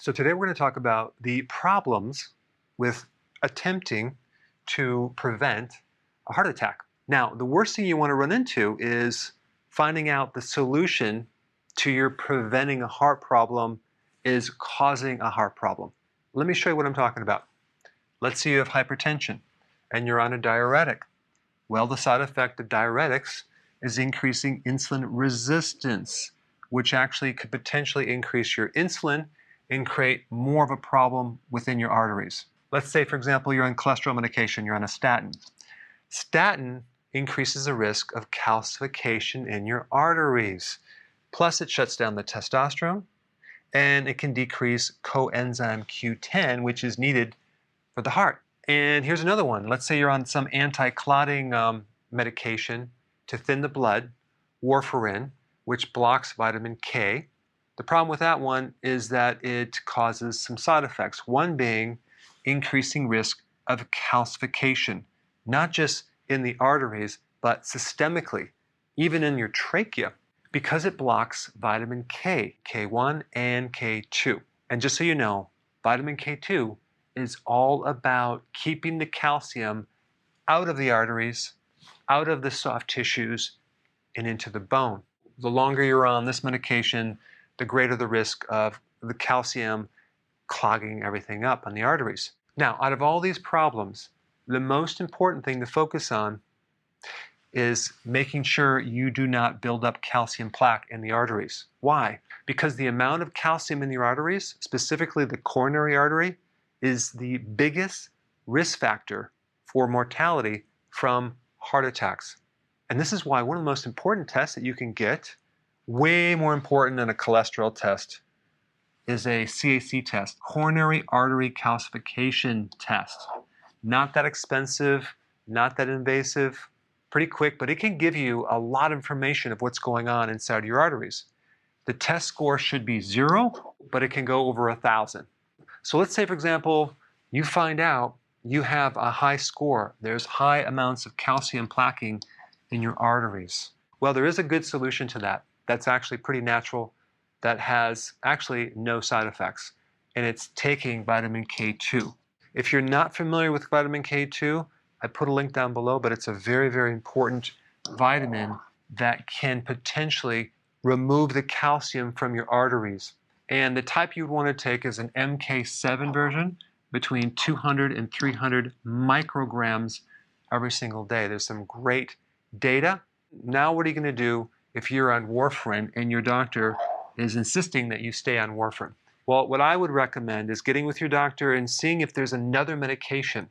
So today we're going to talk about the problems with attempting to prevent a heart attack. Now, the worst thing you want to run into is finding out the solution to your preventing a heart problem is causing a heart problem. Let me show you what I'm talking about. Let's say you have hypertension and you're on a diuretic. Well, the side effect of diuretics is increasing insulin resistance, which actually could potentially increase your insulin and create more of a problem within your arteries. Let's say, for example, you're on cholesterol medication, you're on a statin. Statin increases the risk of calcification in your arteries. Plus, it shuts down the testosterone, and it can decrease coenzyme Q10, which is needed for the heart. And here's another one. Let's say you're on some anti-clotting medication to thin the blood, warfarin, which blocks vitamin K. The problem with that one is that it causes some side effects, one being increasing risk of calcification, not just in the arteries, but systemically, even in your trachea, because it blocks vitamin K, K1 and K2. And just so you know, vitamin K2 is all about keeping the calcium out of the arteries, out of the soft tissues, and into the bone. The longer you're on this medication, the greater the risk of the calcium clogging everything up on the arteries. Now, out of all these problems, the most important thing to focus on is making sure you do not build up calcium plaque in the arteries. Why? Because the amount of calcium in your arteries, specifically the coronary artery, is the biggest risk factor for mortality from heart attacks. And this is why one of the most important tests that you can get, way more important than a cholesterol test, is a CAC test, coronary artery calcification test. Not that expensive, not that invasive, pretty quick, but it can give you a lot of information of what's going on inside your arteries. The test score should be 0, but it can go over 1,000. So let's say, for example, you find out you have a high score. There's high amounts of calcium plaquing in your arteries. Well, there is a good solution to that. That's actually pretty natural, that has actually no side effects, and it's taking vitamin K2. If you're not familiar with vitamin K2, I put a link down below, but it's a very, very important vitamin that can potentially remove the calcium from your arteries. And the type you'd want to take is an MK7 version, between 200 and 300 micrograms every single day. There's some great data. Now what are you going to do if you're on warfarin and your doctor is insisting that you stay on warfarin? Well, what I would recommend is getting with your doctor and seeing if there's another medication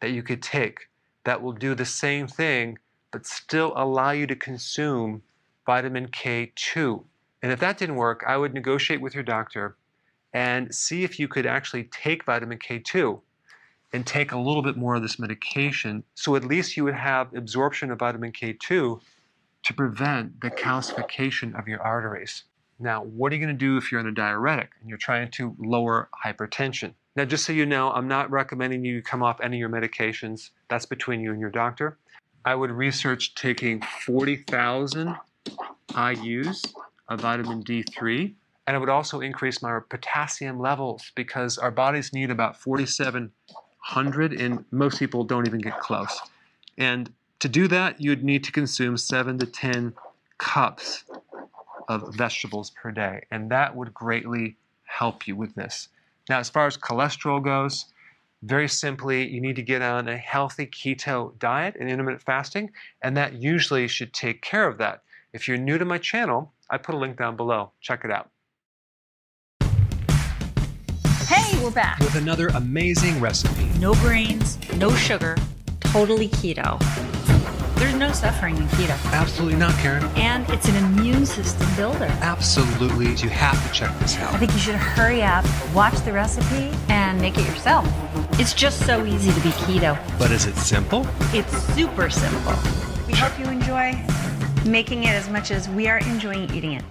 that you could take that will do the same thing but still allow you to consume vitamin K2. And if that didn't work, I would negotiate with your doctor and see if you could actually take vitamin K2 and take a little bit more of this medication, so at least you would have absorption of vitamin K2 to prevent the calcification of your arteries. Now, what are you going to do if you're on a diuretic and you're trying to lower hypertension? Now, just so you know, I'm not recommending you come off any of your medications. That's between you and your doctor. I would research taking 40,000 IUs of vitamin D3, and I would also increase my potassium levels because our bodies need about 4,700, and most people don't even get close. And to do that, you'd need to consume 7 to 10 cups of vegetables per day, and that would greatly help you with this. Now, as far as cholesterol goes, very simply, you need to get on a healthy keto diet and intermittent fasting, and that usually should take care of that. If you're new to my channel, I put a link down below. Check it out. Hey, we're back. With another amazing recipe. No grains, no sugar, totally keto. There's no suffering in keto. Absolutely not, Karen. And it's an immune system builder. Absolutely. You have to check this out. I think you should hurry up, watch the recipe, and make it yourself. It's just so easy to be keto. But is it simple? It's super simple. We hope you enjoy making it as much as we are enjoying eating it.